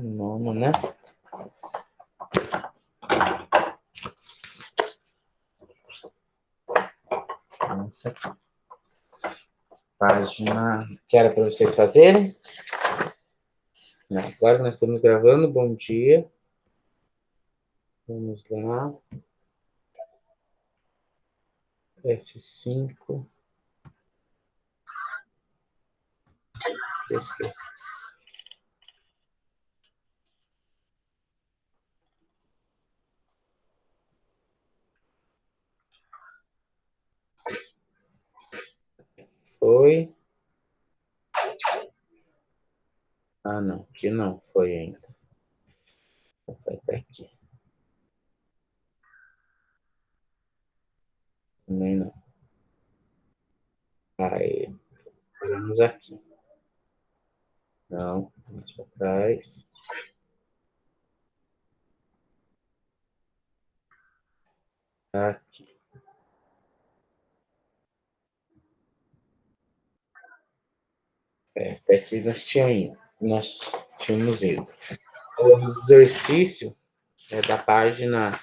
Nono, né? Essa aqui. Página que era para vocês fazerem. Agora nós estamos gravando. Bom dia. Vamos lá. F5. Esqueci. Foi. Ah, não. Aqui não foi ainda. Vai até aqui. Também não. Aí. Vamos aqui. Não. Mais para trás. Aqui. Até aqui nós tínhamos ido. O exercício é da página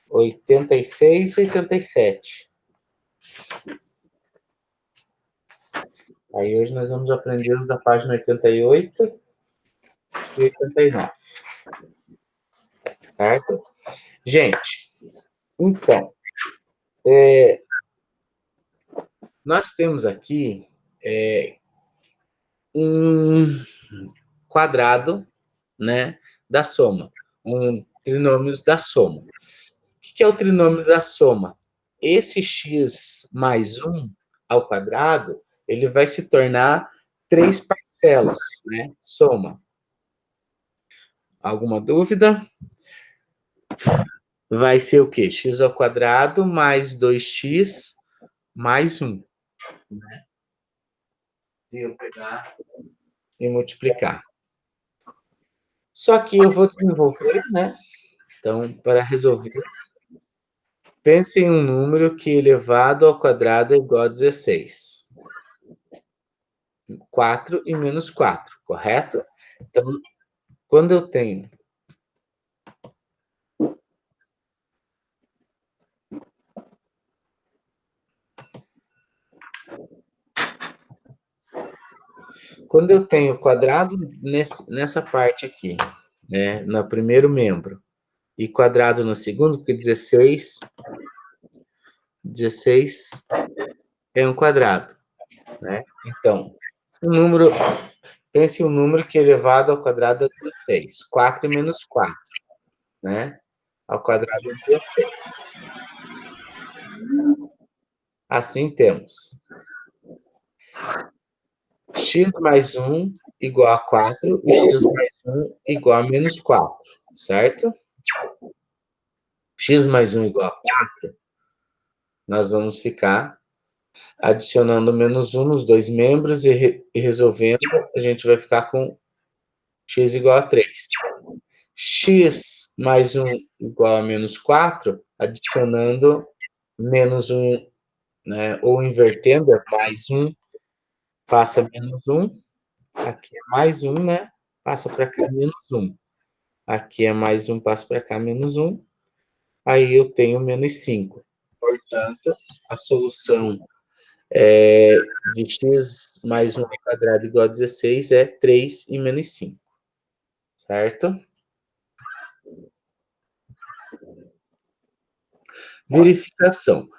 86 e 87. Aí hoje nós vamos aprender os da página 88 e 89. Certo? Gente, então, nós temos aqui um quadrado, né, da soma, um trinômio da soma. O que é o trinômio da soma? Esse x mais 1 ao quadrado, ele vai se tornar 3 parcelas, né? Soma. Alguma dúvida? Vai ser o quê? X ao quadrado mais 2x mais 1. Né? Se eu pegar e multiplicar. Só que eu vou desenvolver, né? Então, para resolver, pense em um número que elevado ao quadrado é igual a 16. 4 e menos 4, correto? Então, quando eu tenho quadrado nessa parte aqui, né, no primeiro membro, e quadrado no segundo, porque 16 é um quadrado, né? Então, pense em um número que é elevado ao quadrado é 16. 4 e menos 4, né? Ao quadrado é 16. Assim temos x mais 1 igual a 4 e x mais 1 igual a menos 4, certo? X mais 1 igual a 4, nós vamos ficar adicionando menos 1 nos dois membros e resolvendo, a gente vai ficar com x igual a 3. X mais 1 igual a menos 4, adicionando menos 1, né, ou invertendo, é mais 1, passa menos 1, aqui é mais 1, né, passa para cá menos 1. Aqui é mais 1, passa para cá menos 1, aí eu tenho menos 5. Portanto, a solução de x mais 1 ao quadrado igual a 16 é 3 e menos 5. Certo? Verificação. O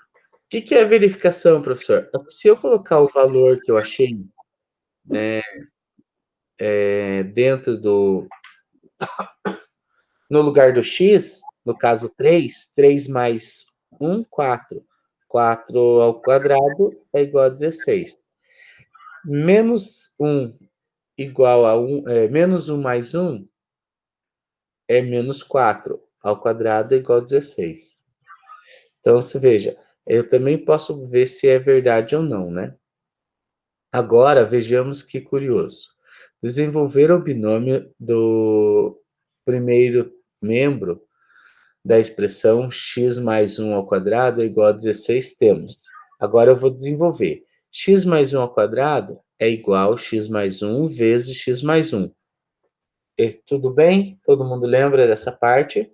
que é verificação, professor? Se eu colocar o valor que eu achei, né, dentro do... no lugar do x, no caso 3 mais 1, 4. 4 ao quadrado é igual a 16. Menos 1 igual a 1, menos 1 mais 1 é menos 4 ao quadrado é igual a 16. Então, se veja, eu também posso ver se é verdade ou não, né? Agora, vejamos que curioso. Desenvolver o binômio do primeiro membro da expressão x mais 1 ao quadrado é igual a 16 temos. Agora eu vou desenvolver. X mais 1 ao quadrado é igual a x mais 1 vezes x mais 1. Tudo bem? Todo mundo lembra dessa parte?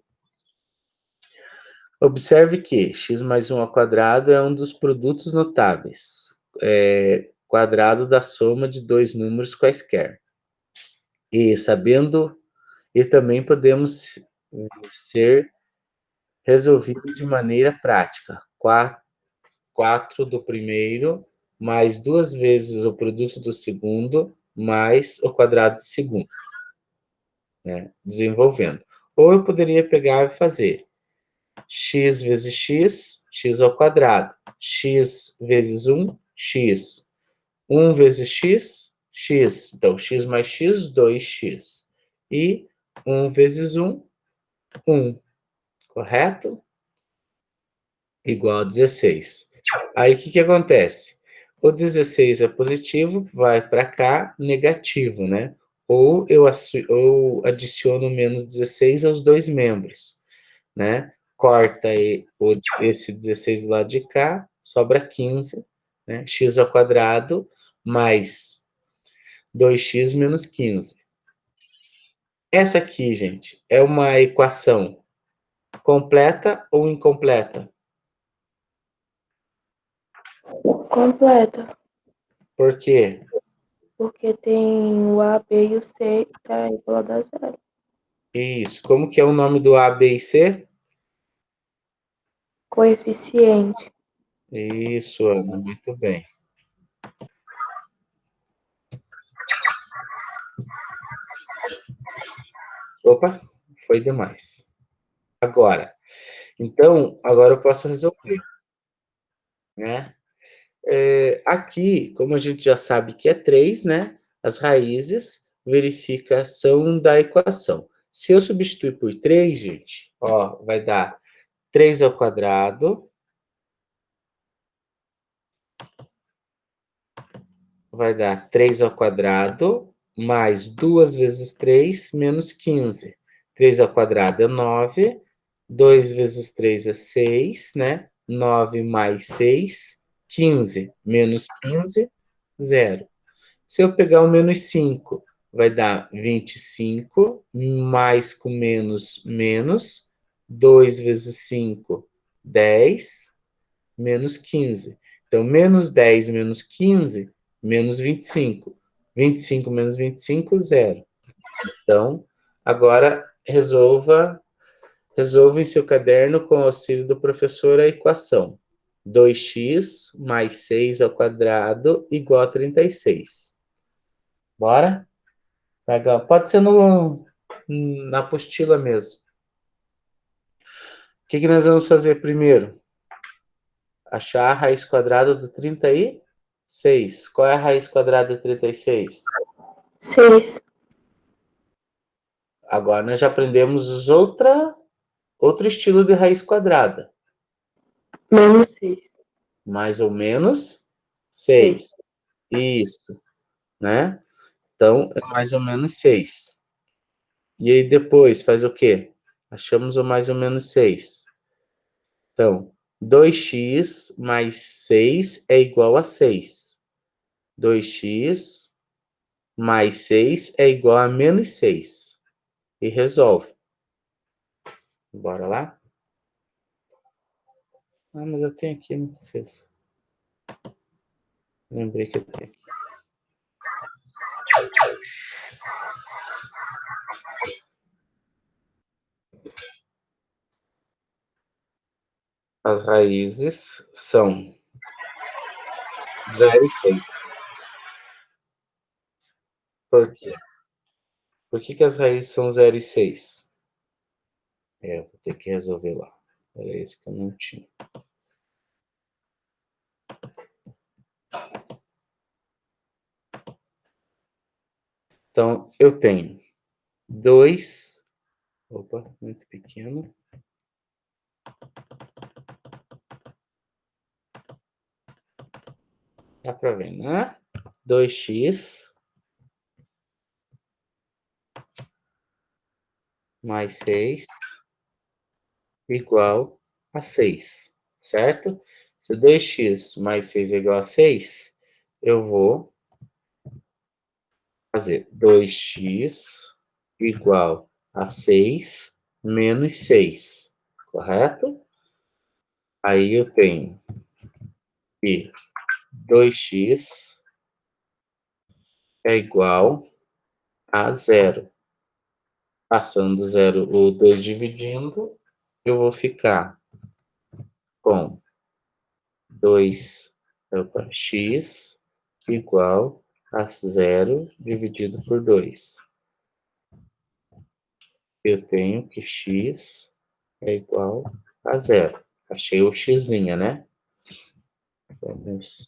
Observe que x mais 1 ao quadrado é um dos produtos notáveis, quadrado da soma de dois números quaisquer. E também podemos ser resolvido de maneira prática. 4 do primeiro mais 2 vezes o produto do segundo mais o quadrado do segundo, né? Desenvolvendo. Ou eu poderia pegar e fazer x vezes x, x ao quadrado. X vezes 1, x. 1 vezes x, x. Então, x mais x, 2x. E 1 vezes 1, 1. Correto? Igual a 16. Aí, o que acontece? O 16 é positivo, vai para cá, negativo, né? Ou eu adiciono menos 16 aos dois membros, né? Corta esse 16 do lado de cá, sobra 15, né? X ao quadrado mais 2x menos 15. Essa aqui, gente, é uma equação completa ou incompleta? Completa. Por quê? Porque tem o A, B e o C e tá igual a dar zero. Isso. Como que é o nome do A, B e C? Coeficiente. Isso, Ana, muito bem. Opa, foi demais. Agora eu posso resolver, né? Aqui, como a gente já sabe que é 3, né? As raízes, verificação da equação. Se eu substituir por 3, gente, ó, vai dar 3 ao quadrado, vai dar 3 ao quadrado, mais 2 vezes 3, menos 15. 3 ao quadrado é 9, 2 vezes 3 é 6, né? 9 mais 6, 15. Menos 15, 0. Se eu pegar o menos 5, vai dar 25, mais com menos, menos. 2 vezes 5, 10, menos 15. Então, menos 10 menos 15, menos 25. 25 menos 25, 0. Então, agora resolva em seu caderno com o auxílio do professor a equação. 2x mais 6 ao quadrado igual a 36. Bora? Pode ser na apostila mesmo. O que nós vamos fazer primeiro? Achar a raiz quadrada do 36. Qual é a raiz quadrada de 36? 6. Agora nós já aprendemos outro estilo de raiz quadrada. Menos 6. Mais ou menos 6. 6. Isso, né? Então, é mais ou menos 6. E aí depois faz o quê? Achamos o mais ou menos 6. Então, 2x mais 6 é igual a 6. 2x mais 6 é igual a menos 6. E resolve. Bora lá? Ah, mas eu tenho aqui, não precisa. Lembrei que eu tenho aqui. As raízes são 0 e 6. Por quê? Por que as raízes são 0 e 6? Eu vou ter que resolver lá. Era isso que eu não tinha. Então, eu tenho 2. Opa, muito pequeno. Dá para ver, né? 2x mais 6 igual a 6, certo? Se 2x mais 6 é igual a 6, eu vou fazer 2x igual a 6 menos 6, correto? Aí eu tenho que 2x é igual a 0. Passando 0, o 2 dividindo, eu vou ficar com 2x igual a 0 dividido por 2. Eu tenho que x é igual a 0. Achei o x', né? Vamos...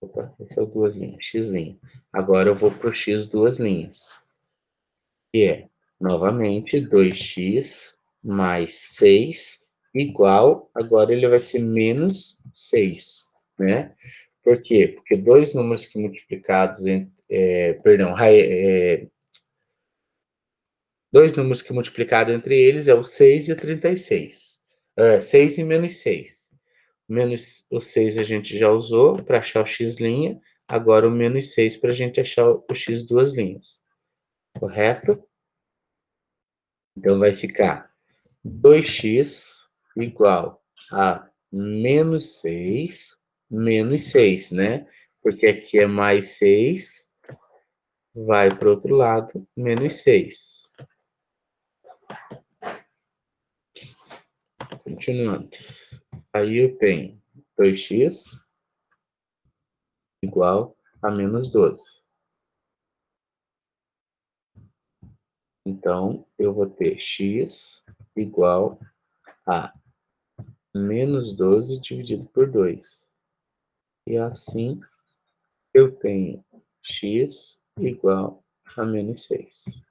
Opa, esse é o duas linhas, x'. Agora eu vou para o x duas linhas, que é, novamente, 2x mais 6 igual, agora ele vai ser menos 6, né? Por quê? Porque dois números que multiplicados, dois números que multiplicado entre eles é o 6 e o 36. 6 e menos 6. Menos o 6 a gente já usou para achar o x', agora o menos 6 para a gente achar o x duas linhas. Correto? Então vai ficar 2x igual a menos 6, né? Porque aqui é mais 6, vai para o outro lado, menos 6. Continuando. Aí eu tenho 2x igual a menos 12. Então, eu vou ter x igual a menos 12 dividido por 2. E assim, eu tenho x igual a menos 6.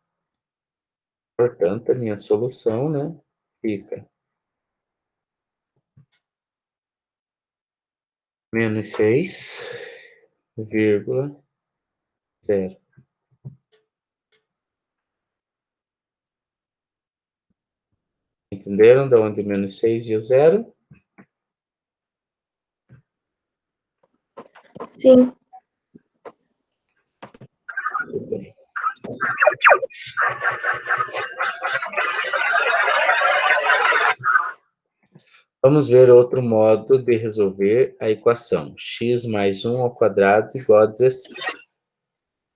Portanto, a minha solução, né, fica menos 6,0. Entenderam de onde o menos 6 e o 0? Sim. Tudo bem. Vamos ver outro modo de resolver a equação. X mais 1 ao quadrado igual a 16.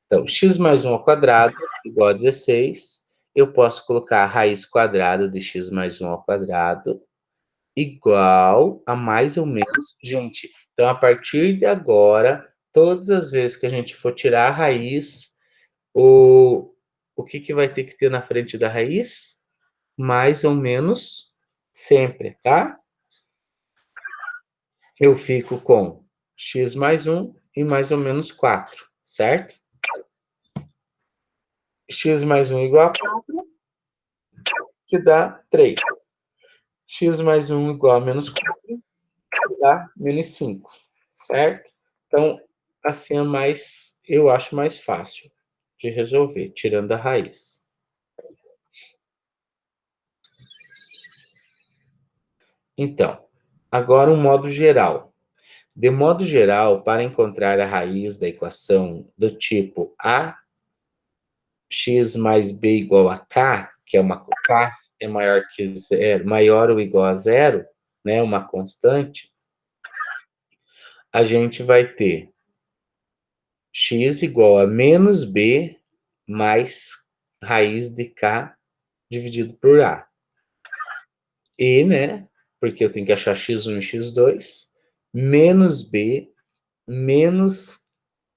Então, x mais 1 ao quadrado igual a 16. Eu posso colocar a raiz quadrada de x mais 1 ao quadrado igual a mais ou menos... Gente, então, a partir de agora, todas as vezes que a gente for tirar a raiz, o que vai ter que ter na frente da raiz? Mais ou menos sempre, tá? Eu fico com x mais 1 e mais ou menos 4, certo? X mais 1 igual a 4, que dá 3. X mais 1 igual a menos 4, que dá menos 5, certo? Então, assim é mais, eu acho mais fácil de resolver, tirando a raiz. Então, agora um modo geral. De modo geral, para encontrar a raiz da equação do tipo ax mais b igual a k, que é uma k é maior que zero, maior ou igual a zero, né, uma constante, a gente vai ter x igual a menos b mais raiz de k dividido por a. E, né, porque eu tenho que achar x1 e x2, menos b menos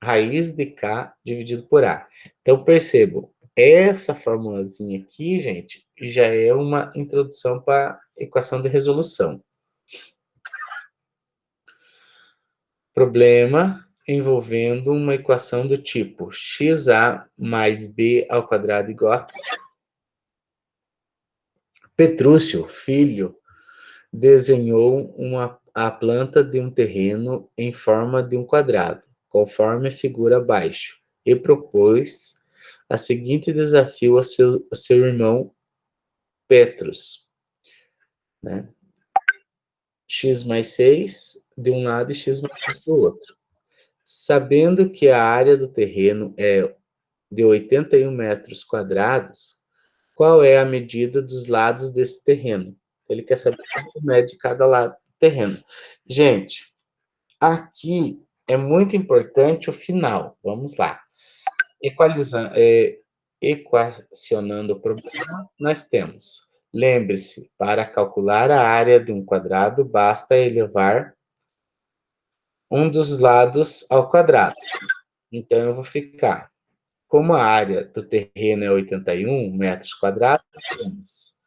raiz de k dividido por a. Então, percebam, essa formulazinha aqui, gente, já é uma introdução para a equação de resolução. Problema envolvendo uma equação do tipo xa mais b ao quadrado igual a... Petrúcio, filho, desenhou a planta de um terreno em forma de um quadrado, conforme a figura abaixo, e propôs a seguinte desafio a seu irmão Petrus, né? X mais 6 de um lado e x mais 6 do outro. Sabendo que a área do terreno é de 81 metros quadrados, qual é a medida dos lados desse terreno? Ele quer saber quanto mede cada lado do terreno. Gente, aqui é muito importante o final. Vamos lá. Equacionando o problema, nós temos. Lembre-se, para calcular a área de um quadrado, basta elevar um dos lados ao quadrado. Então, eu vou ficar. Como a área do terreno é 81 metros quadrados, temos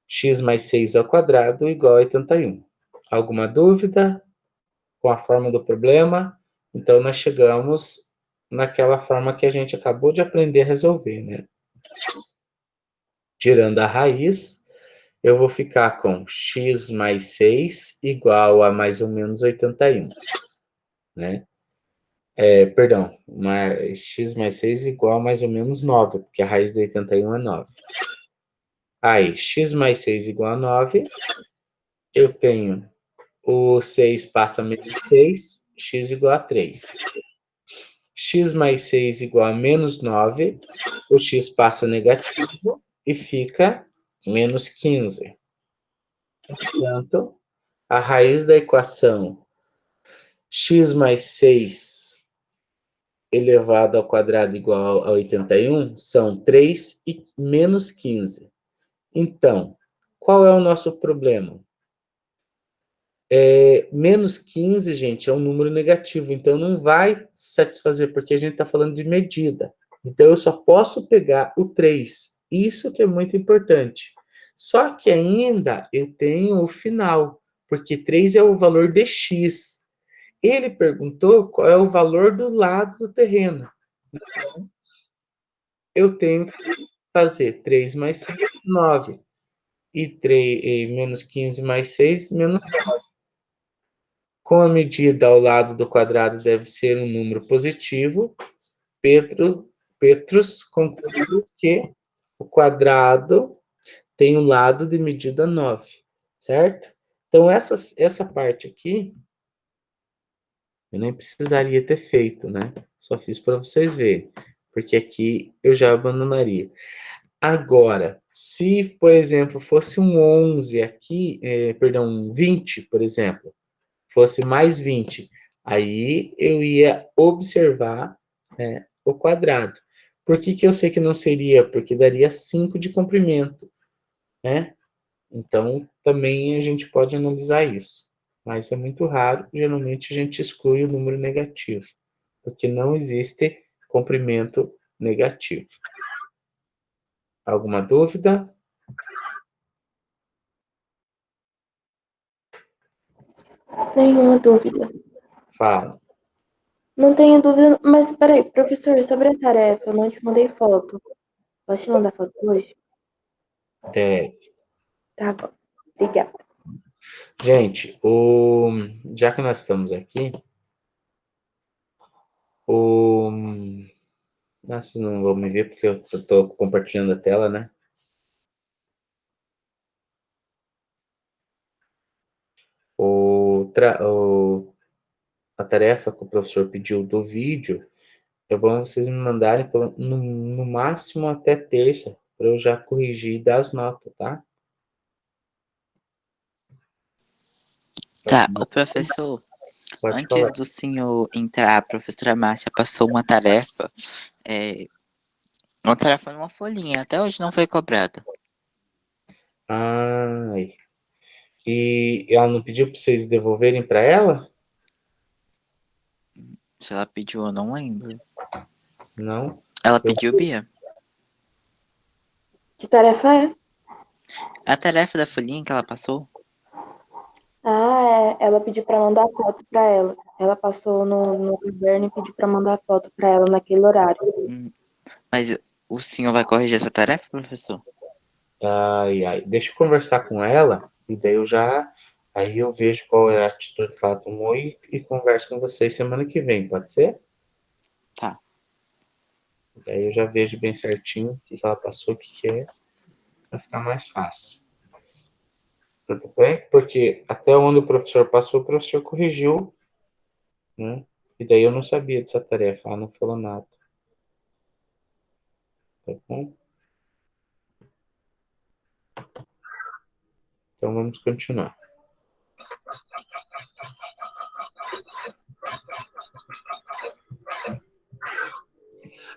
x mais 6 ao quadrado igual a 81. Alguma dúvida com a forma do problema? Então, nós chegamos naquela forma que a gente acabou de aprender a resolver, né? Tirando a raiz, eu vou ficar com x mais 6 igual a mais ou menos 81, né? Perdão, x mais 6 igual a mais ou menos 9, porque a raiz de 81 é 9. Aí, x mais 6 igual a 9, eu tenho o 6 passa a menos 6, x igual a 3. X mais 6 igual a menos 9, o x passa negativo e fica menos 15. Portanto, a raiz da equação x mais 6 elevado ao quadrado igual a 81 são 3 e menos 15. Então, qual é o nosso problema? Menos 15, gente, é um número negativo, então não vai satisfazer, porque a gente está falando de medida. Então, eu só posso pegar o 3. Isso que é muito importante. Só que ainda eu tenho o final, porque 3 é o valor de x. Ele perguntou qual é o valor do lado do terreno. Então, eu tenho que fazer 3 mais 6, 9. E menos 15 mais 6, menos 9. Com a medida ao lado do quadrado deve ser um número positivo, Petrus concluiu que o quadrado tem um lado de medida 9, certo? Então, essa parte aqui, eu nem precisaria ter feito, né? Só fiz para vocês verem, porque aqui eu já abandonaria. Agora, se, por exemplo, fosse um 11 aqui, perdão, um 20, por exemplo, fosse mais 20, aí eu ia observar, né, o quadrado. Por que que eu sei que não seria? Porque daria 5 de comprimento, né? Então, também a gente pode analisar isso. Mas é muito raro, geralmente a gente exclui o número negativo, porque não existe comprimento negativo. Alguma dúvida? Nenhuma dúvida. Fala. Não tenho dúvida, mas peraí, professor, sobre a tarefa, eu não te mandei foto. Posso te mandar foto hoje? É, Tá bom. Obrigada. gente, já que nós estamos aqui, o... Nossa, vocês não vão me ver porque eu estou compartilhando a tela, né? A tarefa que o professor pediu do vídeo, é bom vocês me mandarem no máximo até terça, para eu já corrigir e dar as notas, tá? Tá, o professor, Pode falar. antes do senhor entrar, a professora Márcia passou uma tarefa numa folhinha, até hoje não foi cobrada. Ai. E ela não pediu para vocês devolverem para ela? Se ela pediu, eu não lembro. Não? Ela Eu- pediu, Bia? Que tarefa é? A tarefa da folhinha que ela passou? Ah, é. Ela pediu pra mandar foto pra ela. Ela passou no caderno e pediu pra mandar foto pra ela naquele horário. Mas o senhor vai corrigir essa tarefa, professor? Ai, ai. Deixa eu conversar com ela, e daí eu já. Aí eu vejo qual é a atitude que ela tomou e converso com vocês semana que vem, pode ser? Tá. Daí eu já vejo bem certinho o que ela passou, o que é, para ficar mais fácil. Tudo bem? Porque até onde o professor passou, o professor corrigiu, né? E daí eu não sabia dessa tarefa, ela não falou nada. Tá bom? Então vamos continuar.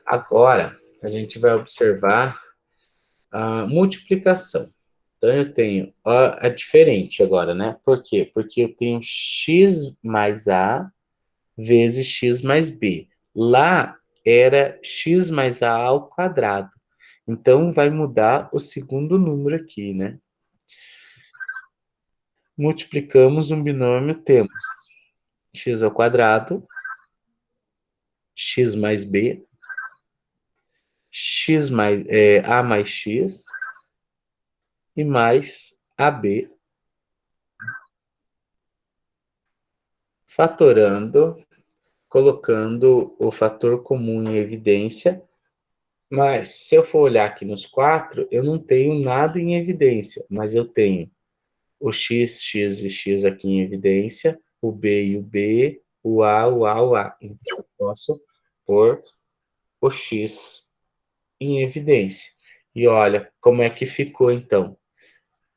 Agora, a gente vai observar a multiplicação. Então, eu tenho a diferente agora, né? Por quê? Porque eu tenho x mais a vezes x mais b. Lá era x mais a ao quadrado. Então, vai mudar o segundo número aqui, né? Multiplicamos um binômio, temos x ao quadrado, x mais b, x mais, a mais x e mais ab, fatorando, colocando o fator comum em evidência. Mas se eu for olhar aqui nos quatro, eu não tenho nada em evidência, mas eu tenho o x, x e x aqui em evidência, o b e o b, o a, o a, o a. Então, eu posso pôr o x em evidência. E olha como é que ficou, então.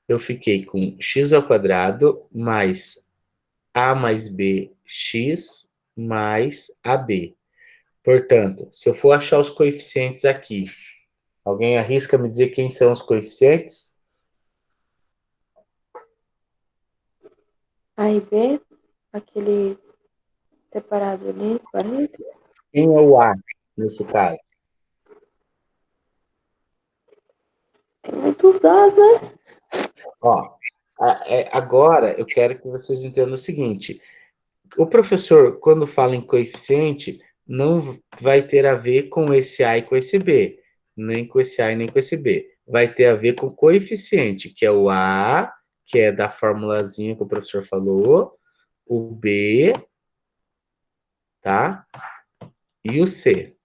Eu fiquei com x ao quadrado mais a mais b, x mais ab. Portanto, se eu for achar os coeficientes aqui, alguém arrisca me dizer quem são os coeficientes? A e B, aquele separado ali, 40. Quem é o A, nesse caso? Tem muitos As, né? Ó, agora eu quero que vocês entendam o seguinte: o professor, quando fala em coeficiente, não vai ter a ver com esse A e com esse B, nem com esse A e nem com esse B. Vai ter a ver com o coeficiente, que é o A, que é da formulazinha que o professor falou, o B, tá? E o C.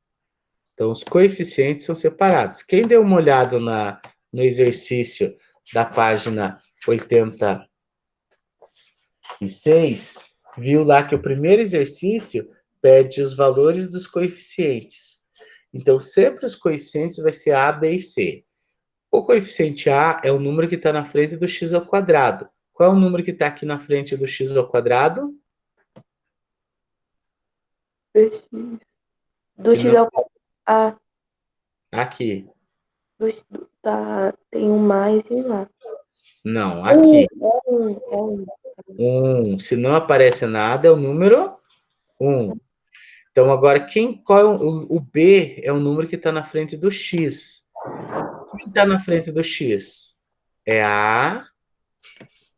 Então, os coeficientes são separados. Quem deu uma olhada no exercício da página 86, viu lá que o primeiro exercício pede os valores dos coeficientes. Então, sempre os coeficientes vai ser A, B e C. O coeficiente A é o número que está na frente do x ao quadrado. Qual é o número que está aqui na frente do x ao quadrado? Do X ao quadrado. Ah, Aqui. tem um mais e lá. Não, aqui. É um. 1. Se não aparece nada, é o número 1. Então, agora, qual é o B é o número que está na frente do X. Quem está na frente do X? É A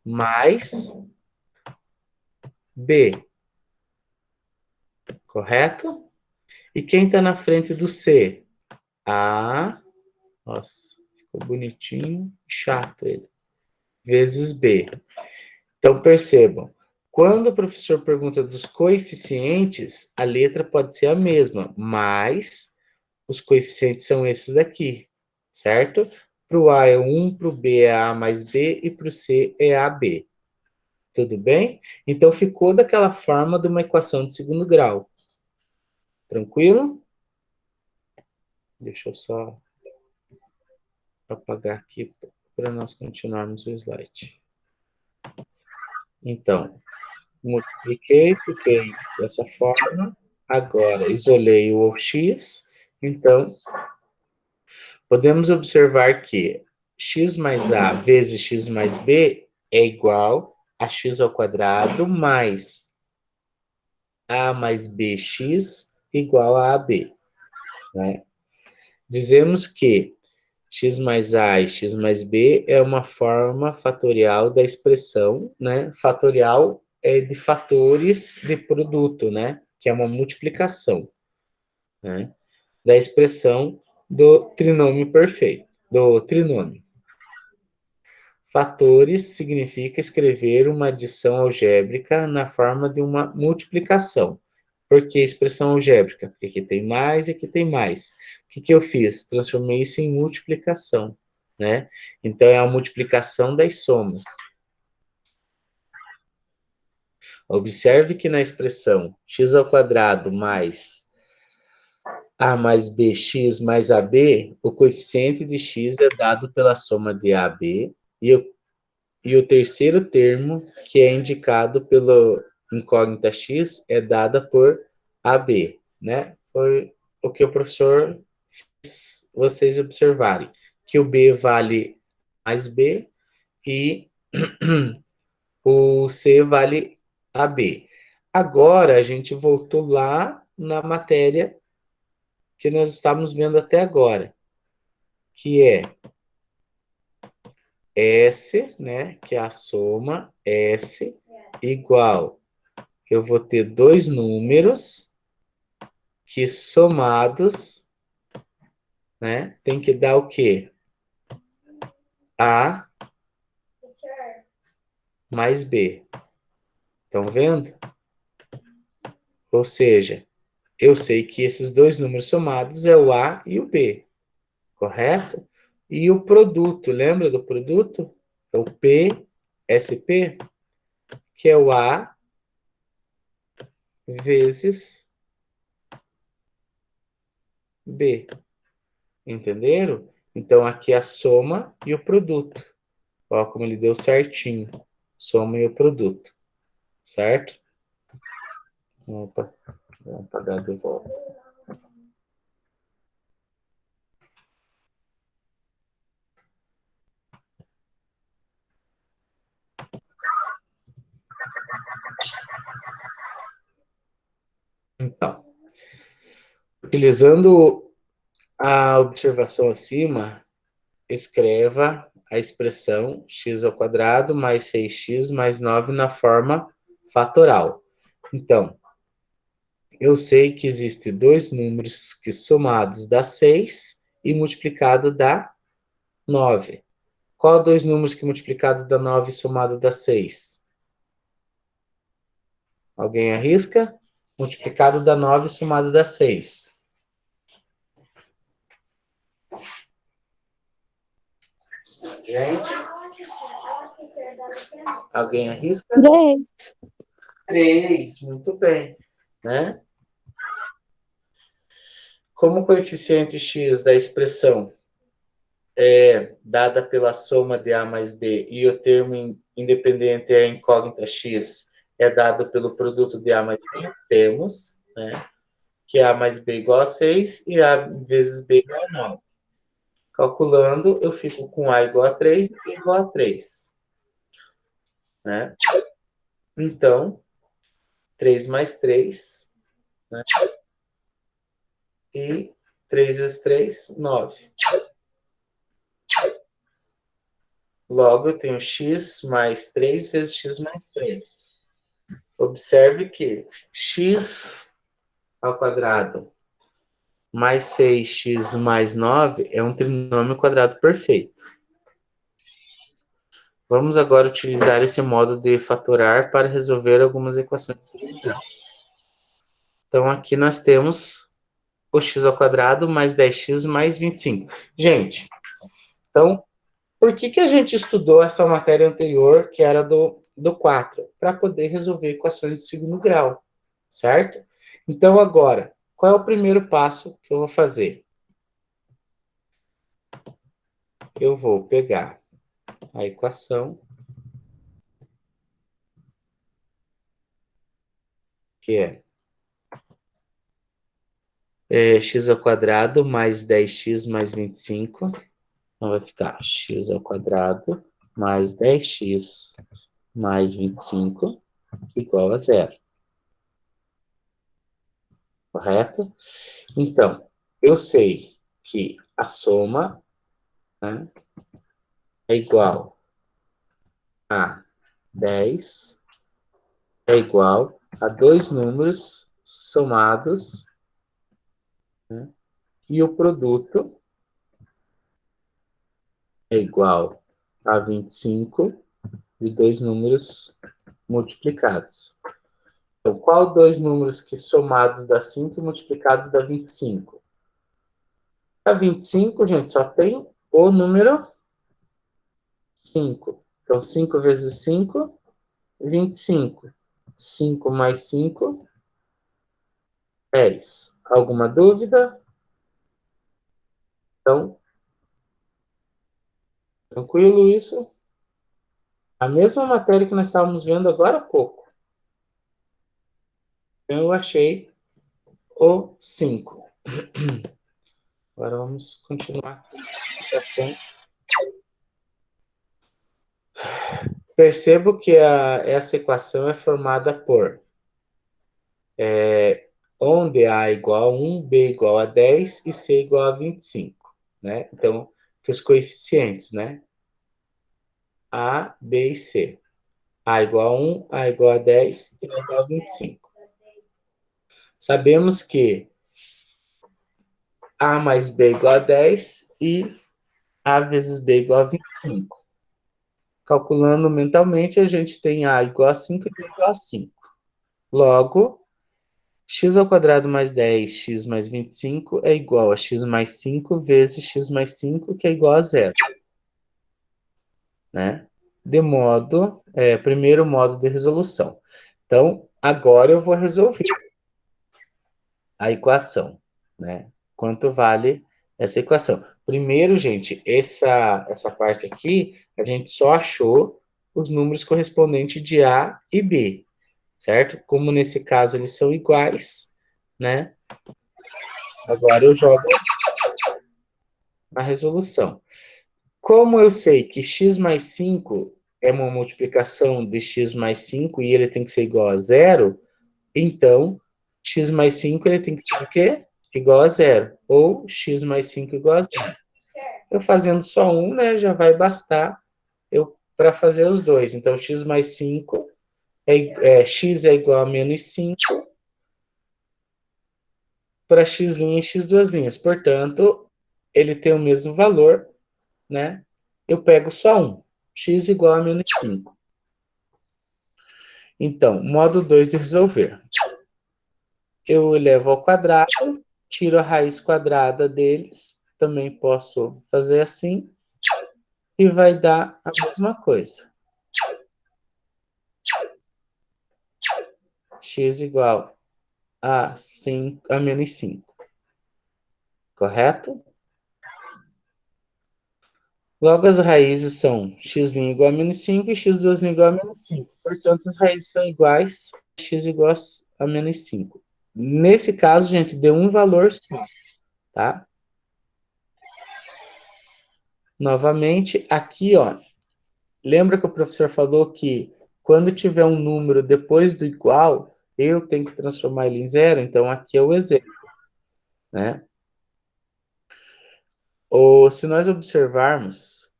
mais B, correto? E quem está na frente do C? A, nossa, ficou bonitinho, chato ele, vezes B. Então, percebam, quando o professor pergunta dos coeficientes, a letra pode ser a mesma, mas os coeficientes são esses daqui, certo? Para o A é 1, para o B é A mais B e para o C é AB. Tudo bem? Então, ficou daquela forma de uma equação de segundo grau. Tranquilo? Deixa eu só apagar aqui para nós continuarmos o slide. Então, multipliquei, fiquei dessa forma. Agora, isolei o x. Então, podemos observar que x mais a vezes x mais b é igual a x ao quadrado mais a mais bx igual a ab. Né? Dizemos que x mais a e x mais b é uma forma fatorial da expressão, né? Fatorial é de fatores de produto, né? Que é uma multiplicação, né? Da expressão do trinômio perfeito, do trinômio. Fatores significa escrever uma adição algébrica na forma de uma multiplicação. Por que expressão algébrica? Porque aqui tem mais e aqui tem mais. O que eu fiz? Transformei isso em multiplicação, né? Então, é a multiplicação das somas. Observe que na expressão x² mais a mais bx mais ab, o coeficiente de x é dado pela soma de a, b, e o terceiro termo, que é indicado pela incógnita x, é dada por ab, né? Foi o que o professor fez vocês observarem, que o b vale mais b e o c vale ab. Agora, a gente voltou lá na matéria que nós estávamos vendo até agora, que é S, né, que é a soma S igual, eu vou ter dois números que somados, né, tem que dar o quê? A mais B. Estão vendo? Ou seja, eu sei que esses dois números somados é o A e o B, correto? E o produto, lembra do produto? É o PSP, que é o A vezes B. Entenderam? Então, aqui é a soma e o produto. Olha como ele deu certinho. Soma e o produto. Certo? Opa, vamos apagar de volta. Então, utilizando a observação acima, escreva a expressão x² mais 6x mais 9 na forma fatoral. Então, eu sei que existem dois números que somados dá 6 e multiplicado dá 9. Qual dois números que multiplicado dá 9 e somado dá 6? Alguém arrisca? Multiplicado dá 9 e somado dá 6. Gente? Alguém arrisca? 3, muito bem. Né? Como o coeficiente x da expressão é dada pela soma de a mais b e o termo independente é a incógnita x é dado pelo produto de a mais b, temos, né, que a mais b igual a 6 e a vezes b igual a 9. Calculando, eu fico com a igual a 3 e b igual a 3. Né? Então, 3 mais 3, né? E 3 vezes 3, 9. Logo, eu tenho x mais 3 vezes x mais 3. Observe que x ao quadrado mais 6x mais 9 é um trinômio quadrado perfeito. Vamos agora utilizar esse modo de fatorar para resolver algumas equações de segundo grau. Então, aqui nós temos o x² mais 10x mais 25. Gente, então, por que a gente estudou essa matéria anterior, que era do 4? Para poder resolver equações de segundo grau, certo? Então, agora, qual é o primeiro passo que eu vou fazer? Eu vou pegar a equação, que é x² mais 10x mais 25. Então, vai ficar x² mais 10x mais 25 igual a 0. Correto? Então, eu sei que a soma, né, é igual a 10 é igual a dois números somados, né, e o produto é igual a 25 de dois números multiplicados. Então, qual dois números que somados dá 5 e multiplicados dá 25? A 25, gente, só tem o número 5. Então, 5 vezes 5, 25. 5 mais 5, 10. Alguma dúvida? Então, tranquilo isso? A mesma matéria que nós estávamos vendo agora há pouco. Eu achei o 5. Agora vamos continuar com a explicação. Percebo que essa equação é formada por onde A igual a 1, B igual a 10 e C igual a 25. Né? Então, que os coeficientes, né? A, B e C. A igual a 1, A igual a 10 e A igual a 25. Sabemos que A mais B igual a 10 e A vezes B igual a 25. Calculando mentalmente, a gente tem A igual a 5 e B igual a 5. Logo, x ao quadrado mais 10, x mais 25 é igual a x mais 5 vezes x mais 5, que é igual a 0. Né? Primeiro modo de resolução. Então, agora eu vou resolver a equação, né? Quanto vale essa equação? Primeiro, gente, essa parte aqui, a gente só achou os números correspondentes de A e B, certo? Como nesse caso eles são iguais, né? Agora eu jogo na resolução. Como eu sei que x mais 5 é uma multiplicação de x mais 5 e ele tem que ser igual a 0, então x mais 5 ele tem que ser o quê? Igual a 0. Ou x mais 5 igual a 0. Eu fazendo só um, né, já vai bastar para fazer os dois. Então, x mais 5, x é igual a menos 5 para x' e x duas linhas. Portanto, ele tem o mesmo valor, né? Eu pego só um. X igual a menos 5. Então, modo 2 de resolver. Eu elevo ao quadrado, tiro a raiz quadrada deles, também posso fazer assim, e vai dar a mesma coisa. X igual a menos 5. Correto? Logo, as raízes são x' igual a menos 5 e x duas igual a menos 5. Portanto, as raízes são iguais, x igual a menos 5. Nesse caso, gente, deu um valor só, tá? Novamente, aqui, ó, lembra que o professor falou que quando tiver um número depois do igual, eu tenho que transformar ele em zero? Então, aqui é o exemplo, né? Ou, se nós observarmos,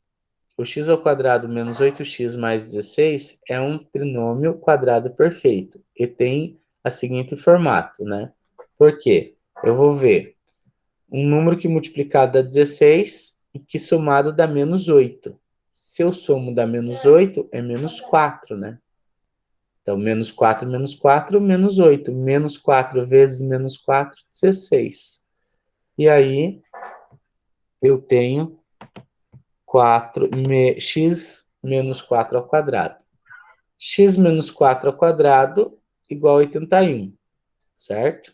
o x ao quadrado menos 8x mais 16 é um trinômio quadrado perfeito e tem o seguinte formato, né? Por quê? Eu vou ver um número que multiplicado dá 16 e que somado dá menos 8. Se eu somo dá menos 8, é menos 4, né? Então, menos 4, menos 8. Menos 4 vezes menos 4, 16. E aí, eu tenho x menos 4 ao quadrado. X menos 4 ao quadrado igual a 81, certo?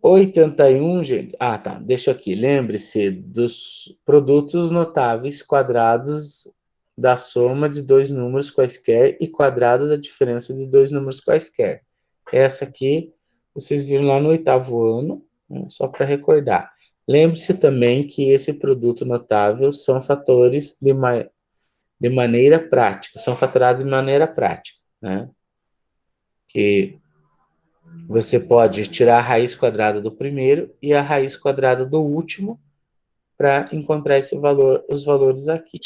81, gente. Ah, tá. Deixa aqui. Lembre-se dos produtos notáveis quadrados da soma de dois números quaisquer e quadrado da diferença de dois números quaisquer. Essa aqui, vocês viram lá no 8º ano, né? Só para recordar. Lembre-se também que esse produto notável são fatores de maneira prática, são fatorados de maneira prática, né? Que você pode tirar a raiz quadrada do primeiro e a raiz quadrada do último para encontrar os valores aqui.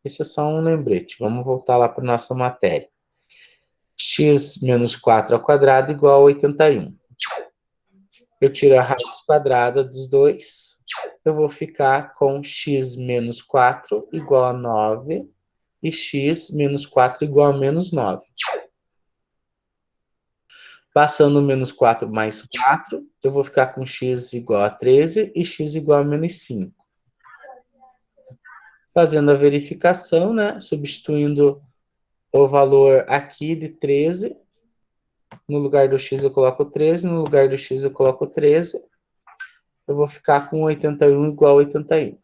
Esse é só um lembrete. Vamos voltar lá para nossa matéria. X menos 4 ao quadrado igual a 81. Eu tiro a raiz quadrada dos dois, eu vou ficar com x menos 4 igual a 9 e x menos 4 igual a menos 9. Passando menos 4 mais 4, eu vou ficar com x igual a 13 e x igual a menos 5. Fazendo a verificação, né? Substituindo o valor aqui de 13. No lugar do x eu coloco 13, no lugar do x eu coloco 13. Eu vou ficar com 81 igual a 81.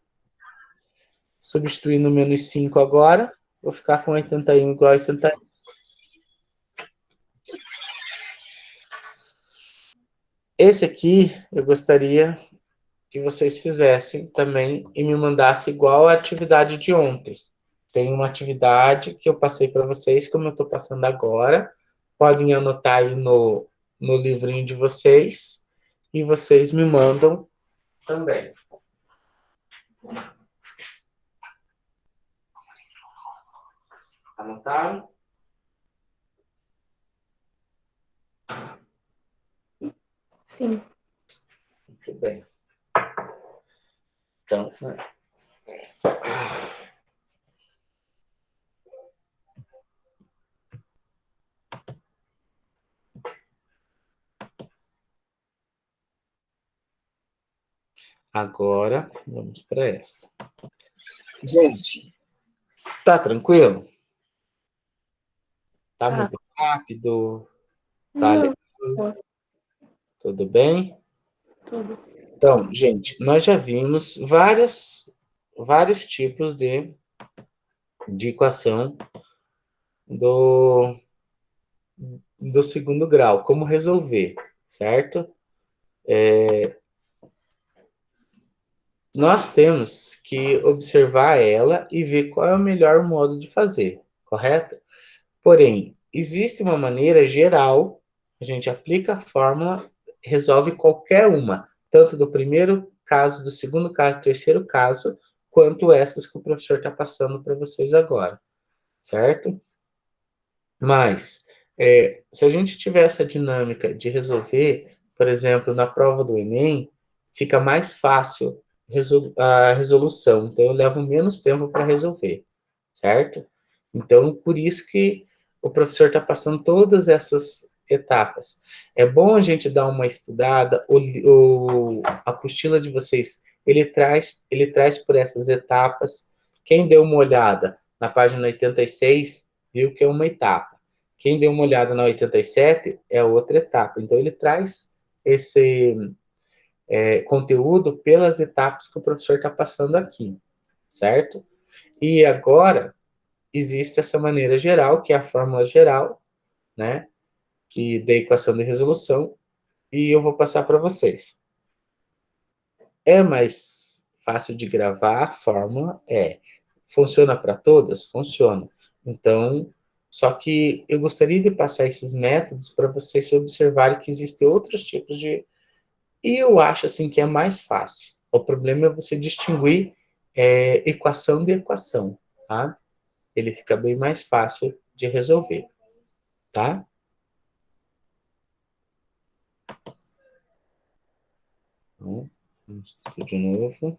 Substituindo menos 5 agora, vou ficar com 81 igual a 81. Esse aqui eu gostaria que vocês fizessem também e me mandassem igual a atividade de ontem. Tem uma atividade que eu passei para vocês, como eu estou passando agora. Podem anotar aí no livrinho de vocês e vocês me mandam também. Anotaram? Sim. Muito bem. Então, agora vamos para essa. Gente, tá tranquilo? Tá muito rápido? Tá Não, legal? Tudo bem? tudo. Então, gente, nós já vimos vários tipos de equação do segundo grau, como resolver, certo? Nós temos que observar ela e ver qual é o melhor modo de fazer, correto? Porém, existe uma maneira geral, a gente aplica a fórmula, resolve qualquer uma, tanto do primeiro caso, do segundo caso, do terceiro caso, quanto essas que o professor está passando para vocês agora, certo? Mas, se a gente tiver essa dinâmica de resolver, por exemplo, na prova do Enem, fica mais fácil a resolução. Então, eu levo menos tempo para resolver, certo? Então, por isso que o professor está passando todas essas etapas. É bom a gente dar uma estudada, a apostila de vocês, ele traz por essas etapas. Quem deu uma olhada na página 86, viu que é uma etapa. Quem deu uma olhada na 87 é outra etapa. Então, ele traz esse conteúdo pelas etapas que o professor está passando aqui, certo? E agora, existe essa maneira geral, que é a fórmula geral, né? Que da equação de resolução, e eu vou passar para vocês. É mais fácil de gravar a fórmula? É. Funciona para todas? Funciona. Então, só que eu gostaria de passar esses métodos para vocês observarem que existem outros tipos de... E eu acho, assim, que é mais fácil. O problema é você distinguir equação de equação, tá? Ele fica bem mais fácil de resolver, tá? Então, vamos aqui de novo.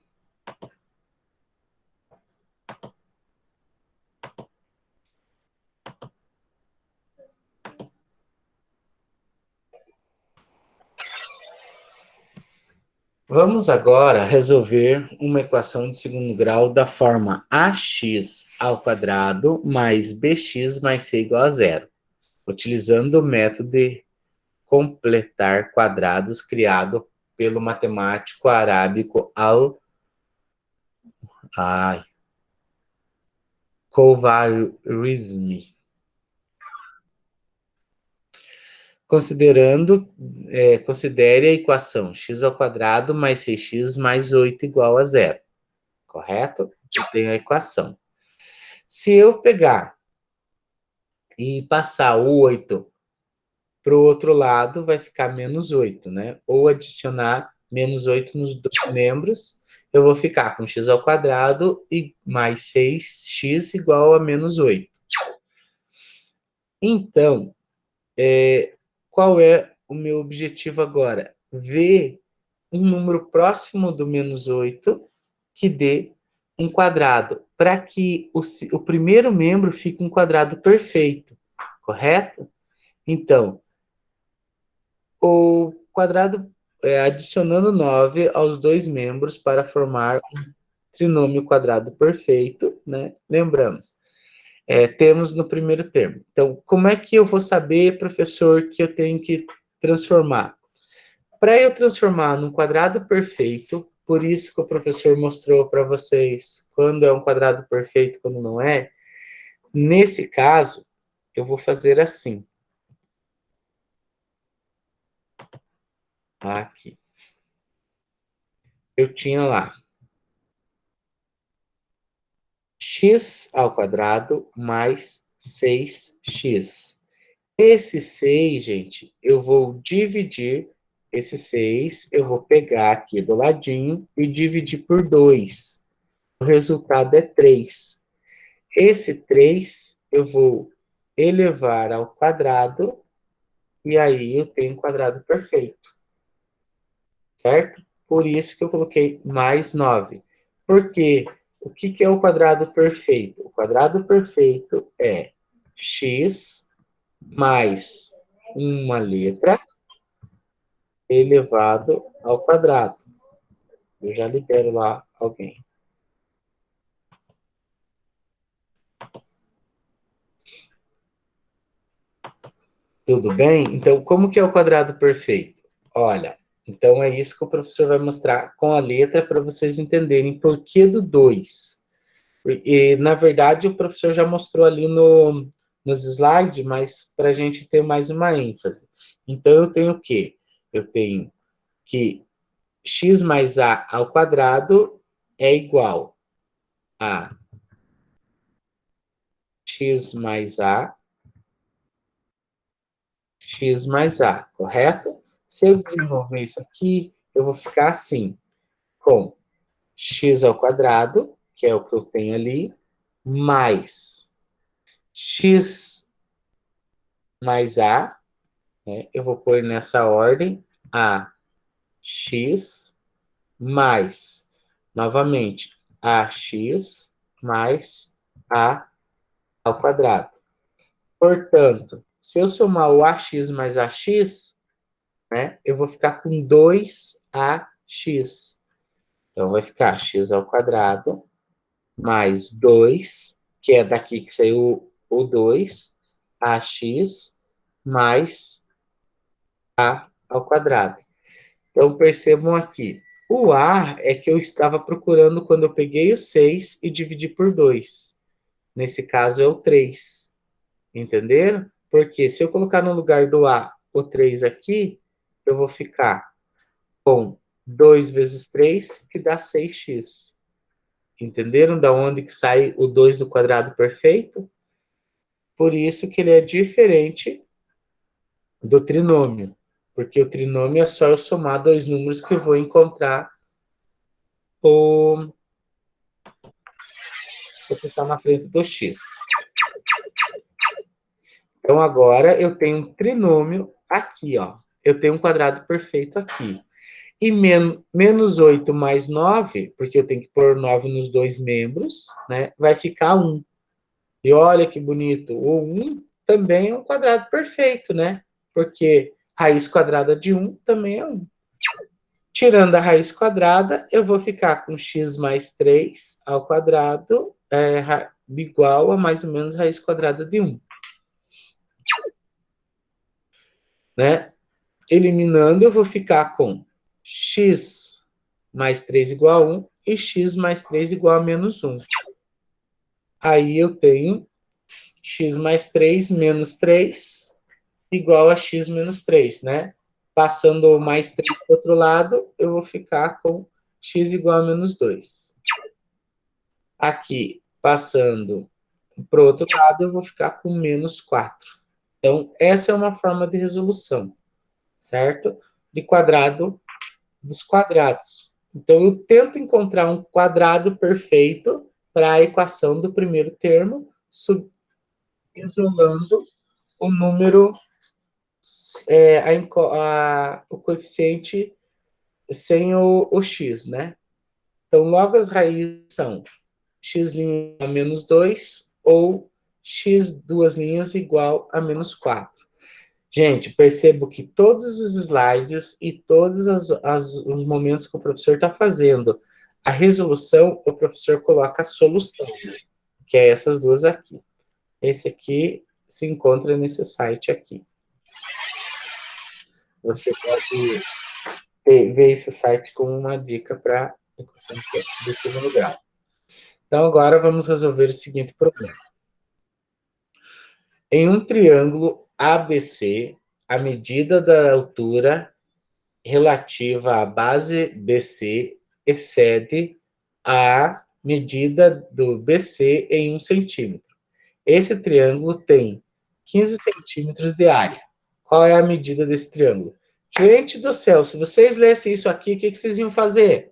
Vamos agora resolver uma equação de segundo grau da forma ax ao quadrado mais bx mais c igual a zero, utilizando o método de completar quadrados criado pelo matemático arábico Al-Khwarizmi. Considere a equação x ao quadrado mais 6x mais 8 igual a zero. Correto? Eu tenho a equação. Se eu pegar e passar o 8 para o outro lado, vai ficar menos 8, né? Ou adicionar menos 8 nos dois membros, eu vou ficar com x ao quadrado e mais 6x igual a menos 8. Então, qual é o meu objetivo agora? Ver um número próximo do menos 8 que dê um quadrado, para que o primeiro membro fique um quadrado perfeito, correto? Então, o quadrado adicionando 9 aos dois membros para formar um trinômio quadrado perfeito, né? Lembramos, temos no primeiro termo. Então, como é que eu vou saber, professor, que eu tenho que transformar? Para eu transformar num quadrado perfeito, por isso que o professor mostrou para vocês quando é um quadrado perfeito, quando não é, nesse caso, eu vou fazer assim. Aqui. Eu tinha lá x ao quadrado mais 6x. Esse 6, gente, eu vou dividir esse 6, eu vou pegar aqui do ladinho e dividir por 2. O resultado é 3. Esse 3 eu vou elevar ao quadrado e aí eu tenho um quadrado perfeito. Certo? Por isso que eu coloquei mais 9. Por quê? O que é o quadrado perfeito? O quadrado perfeito é x mais uma letra elevado ao quadrado. Eu já libero lá alguém. Tudo bem? Então, como que é o quadrado perfeito? Olha, então é isso que o professor vai mostrar com a letra para vocês entenderem por que do 2. E, na verdade, o professor já mostrou ali nos slides, mas para a gente ter mais uma ênfase. Então, eu tenho o quê? Eu tenho que x mais a ao quadrado é igual a x mais a, x mais a, correto? Se eu desenvolver isso aqui, eu vou ficar assim, com x ao quadrado, que é o que eu tenho ali, mais x mais a, né? Eu vou pôr nessa ordem, a x mais, novamente, ax mais a ao quadrado. Portanto, se eu somar o ax mais ax, né, eu vou ficar com 2ax. Então, vai ficar x ao quadrado mais 2, que é daqui que saiu o 2, ax mais a ao quadrado. Então, percebam aqui. O A é que eu estava procurando quando eu peguei o 6 e dividi por 2. Nesse caso, é o 3. Entenderam? Porque se eu colocar no lugar do A o 3 aqui, eu vou ficar com 2 vezes 3, que dá 6x. Entenderam da onde que sai o 2 do quadrado perfeito? Por isso que ele é diferente do trinômio. Porque o trinômio é só eu somar dois números que eu vou encontrar o que está na frente do x. Então, agora eu tenho um trinômio aqui, ó. Eu tenho um quadrado perfeito aqui. E menos 8 mais 9, porque eu tenho que pôr 9 nos dois membros, né? Vai ficar 1. E olha que bonito. O 1 também é um quadrado perfeito, né? Porque raiz quadrada de 1 também é 1. Tirando a raiz quadrada, eu vou ficar com x mais 3 ao quadrado igual a mais ou menos raiz quadrada de 1. Né? Eliminando, eu vou ficar com x mais 3 igual a 1 e x mais 3 igual a menos 1. Aí eu tenho x mais 3 menos 3 igual a x menos 3, né? Passando mais 3 para o outro lado, eu vou ficar com x igual a menos 2. Aqui, passando para o outro lado, eu vou ficar com menos 4. Então, essa é uma forma de resolução, certo? De quadrado dos quadrados. Então, eu tento encontrar um quadrado perfeito para a equação do primeiro termo, isolando o número, o coeficiente sem o x, né? Então, logo as raízes são x' a menos 2 ou x duas linhas igual a menos 4. Gente, percebo que todos os slides e todos os momentos que o professor está fazendo a resolução, o professor coloca a solução, que é essas duas aqui. Esse aqui se encontra nesse site aqui. Você pode ver esse site como uma dica para equação do segundo grau. Então, agora vamos resolver o seguinte problema. Em um triângulo ABC, a medida da altura relativa à base BC excede a medida do BC em 1 centímetro. Esse triângulo tem 15 centímetros de área. Qual é a medida desse triângulo? Gente do céu, se vocês lessem isso aqui, o que vocês iam fazer?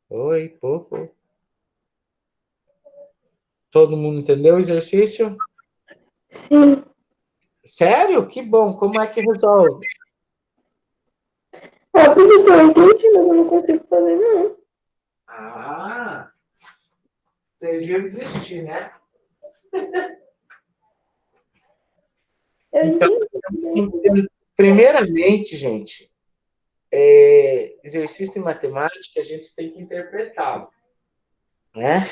Oi, povo. Todo mundo entendeu o exercício? Sim. Sério? Que bom. Como é que resolve? Ah, professor, eu entendi, mas eu não consigo fazer, não. Ah, vocês iam desistir, né? Eu Então, entendi. primeiramente, gente, exercício em matemática, a gente tem que interpretá-lo, né?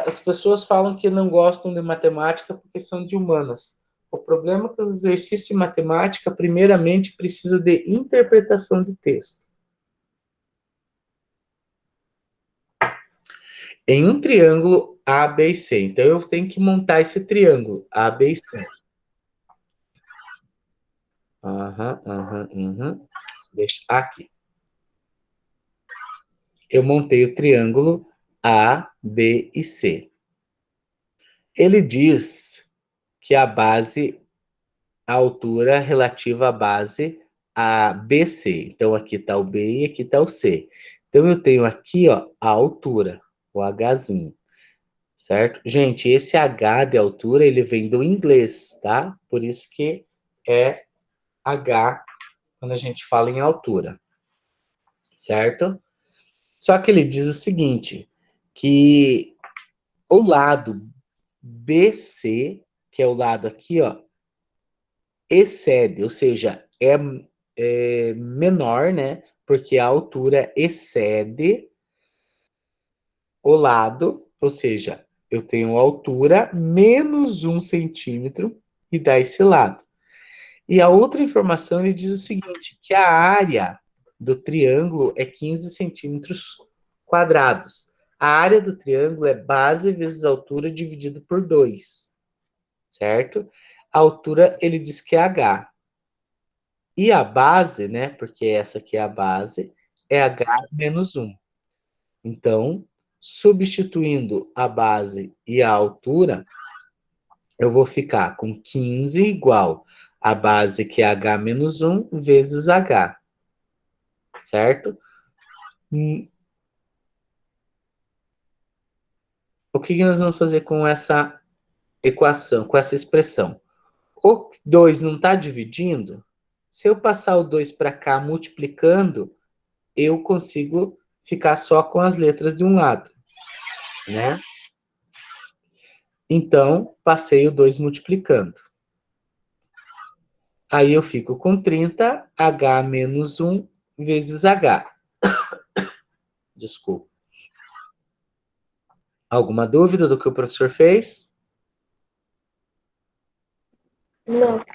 As pessoas falam que não gostam de matemática porque são de humanas. O problema é que os exercícios de matemática, primeiramente, precisam de interpretação de texto. Em um triângulo A, B e C. Então, eu tenho que montar esse triângulo A, B e C. Deixa aqui. Eu montei o triângulo A, B e C. Ele diz que a base, a altura relativa à base a BC. Então, aqui está o B e aqui está o C. Então, eu tenho aqui, ó, a altura, o Hzinho, certo? Gente, esse H de altura, ele vem do inglês, tá? Por isso que é H quando a gente fala em altura, certo? Só que ele diz o seguinte, que o lado BC, que é o lado aqui, ó, excede, ou seja, é menor, né? Porque a altura excede o lado, ou seja, eu tenho altura menos 1 centímetro e dá esse lado. E a outra informação ele diz o seguinte, que a área do triângulo é 15 centímetros quadrados. A área do triângulo é base vezes altura dividido por 2, certo? A altura ele diz que é H. E a base, né, porque essa aqui é a base, é H menos 1. Então, substituindo a base e a altura, eu vou ficar com 15 igual a base, que é H menos 1, vezes H. Certo? O que nós vamos fazer com essa equação, com essa expressão? O 2 não está dividindo? Se eu passar o 2 para cá multiplicando, eu consigo ficar só com as letras de um lado, né? Então, passei o 2 multiplicando. Aí eu fico com 30, H menos 1 vezes H. Desculpa. Alguma dúvida do que o professor fez? Não.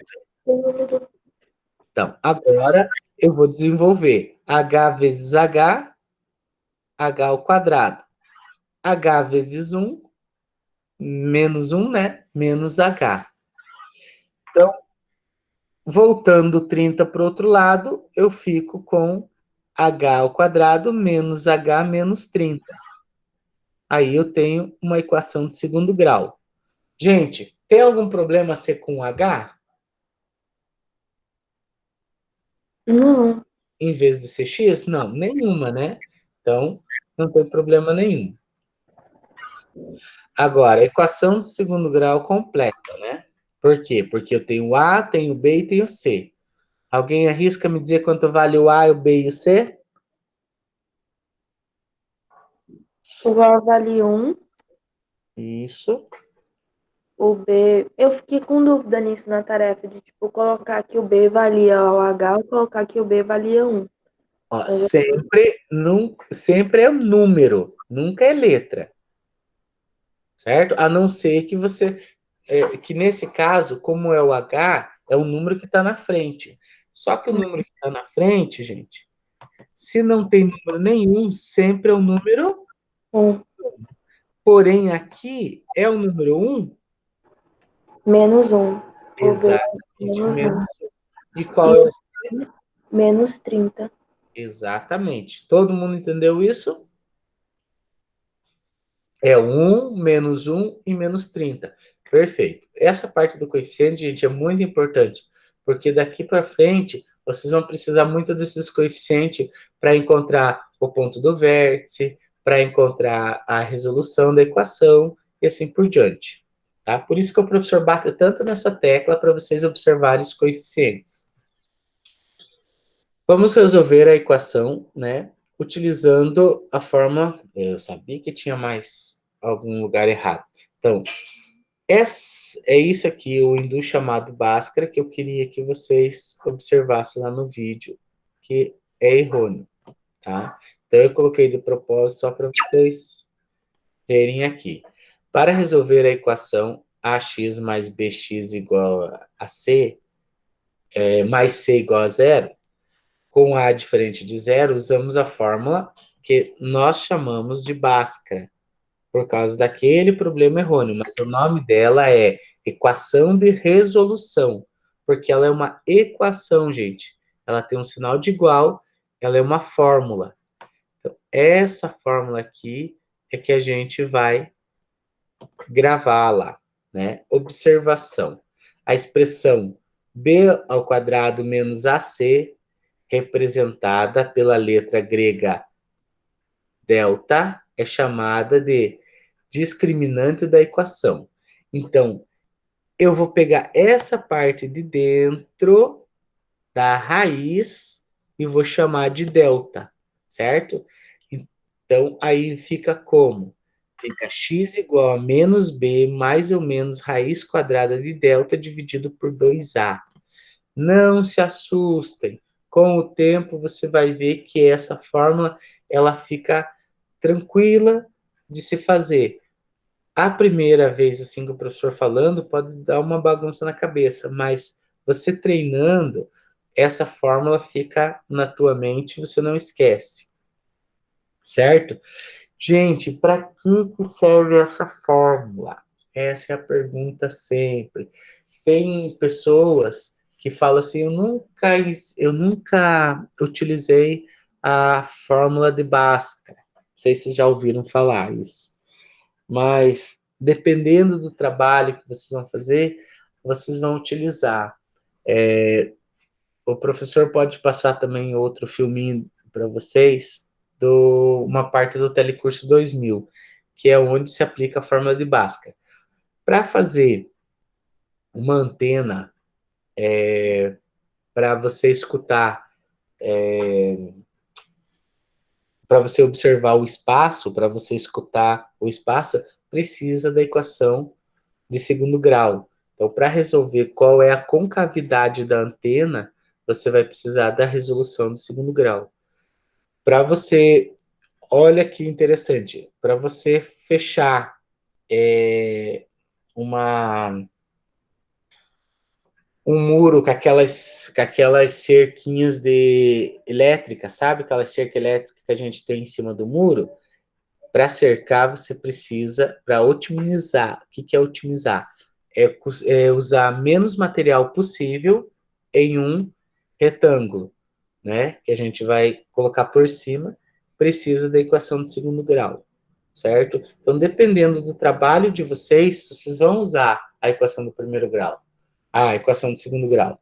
Então, agora eu vou desenvolver H vezes H, H ao quadrado. H vezes 1, menos 1, né? Menos H. Então, voltando 30 para o outro lado, eu fico com H ao quadrado menos H menos 30. Aí eu tenho uma equação de segundo grau. Gente, tem algum problema ser com H? Não. Em vez de ser X? Não, nenhuma, né? Então, não tem problema nenhum. Agora, equação de segundo grau completa, né? Por quê? Porque eu tenho A, tenho B e tenho C. Alguém arrisca me dizer quanto vale o A, o B e o C? O A vale 1, Isso. o B... Eu fiquei com dúvida nisso na tarefa, de tipo, colocar que o B valia o H ou colocar que o B valia 1. Ó, sempre é número, nunca é letra, certo? A não ser que que nesse caso, como é o H, é o número que está na frente. Só que o número que está na frente, gente, se não tem número nenhum, sempre é o número. Um. Porém, aqui é o número 1? Menos um. O B é Exatamente, menos menos um. 1. E qual E é o o... menos 30. Exatamente. Todo mundo entendeu isso? É 1, menos 1 e menos 30. Perfeito. Essa parte do coeficiente, gente, é muito importante, porque daqui para frente vocês vão precisar muito desses coeficientes para encontrar o ponto do vértice, para encontrar a resolução da equação e assim por diante. Tá? Por isso que o professor bate tanto nessa tecla para vocês observarem os coeficientes. Vamos resolver a equação, né? Utilizando a forma. Eu sabia que tinha mais algum lugar errado. Então, é isso aqui, o hindu chamado Bhaskara, que eu queria que vocês observassem lá no vídeo, que é errôneo, tá? Então, eu coloquei de propósito só para vocês verem aqui. Para resolver a equação ax mais bx igual a c, mais c igual a zero, com A diferente de zero, usamos a fórmula que nós chamamos de Bhaskara, por causa daquele problema errôneo, mas o nome dela é equação de resolução, porque ela é uma equação, gente. Ela tem um sinal de igual, ela é uma fórmula. Então, essa fórmula aqui é que a gente vai gravar lá, né? Observação. A expressão b ao quadrado menos ac representada pela letra grega delta, é chamada de discriminante da equação. Então, eu vou pegar essa parte de dentro da raiz e vou chamar de delta, certo? Então, aí fica como? Fica x igual a menos b mais ou menos raiz quadrada de delta dividido por 2a. Não se assustem. Com o tempo você vai ver que essa fórmula ela fica tranquila de se fazer. A primeira vez assim que o professor falando pode dar uma bagunça na cabeça, mas você treinando, essa fórmula fica na tua mente, você não esquece. Certo? Gente, para que serve essa fórmula? Essa é a pergunta sempre. Tem pessoas que falam assim, eu nunca utilizei a fórmula de Bhaskara. Não sei se já ouviram falar isso. Mas, dependendo do trabalho que vocês vão fazer, vocês vão utilizar. O professor pode passar também outro filminho para vocês, uma parte do Telecurso 2000, que é onde se aplica a fórmula de Bhaskara. Para fazer uma antena para você escutar, para você observar o espaço, para você escutar o espaço, precisa da equação de segundo grau. Então, para resolver qual é a concavidade da antena, você vai precisar da resolução de segundo grau. Para você, olha que interessante, para você fechar uma um muro com aquelas cerquinhas de elétrica, sabe? Aquela cerca elétrica que a gente tem em cima do muro. Para cercar, você precisa, para otimizar. O que é otimizar? É usar menos material possível em um retângulo, né? Que a gente vai colocar por cima. Precisa da equação de segundo grau, certo? Então, dependendo do trabalho de vocês, vocês vão usar a equação do primeiro grau, a equação de segundo grau.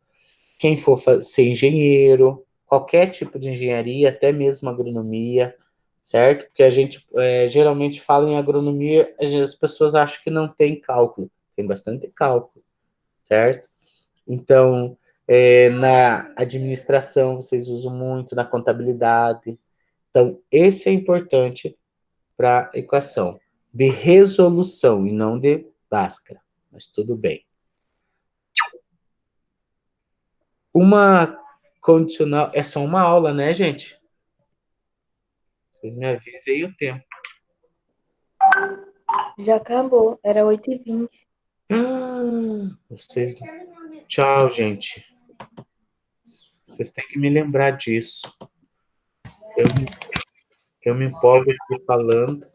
Quem for ser engenheiro, qualquer tipo de engenharia, até mesmo agronomia, certo? Porque a gente geralmente fala em agronomia, as pessoas acham que não tem cálculo. Tem bastante cálculo, certo? Então, na administração vocês usam muito, na contabilidade. Então, esse é importante para a equação de resolução e não de Bhaskara, mas tudo bem. Uma condicional é só uma aula, né, gente? Vocês me avisem aí o tempo. Já acabou, era 8h20. Vocês... Tchau, gente. Vocês têm que me lembrar disso. Eu me empolgo aqui falando.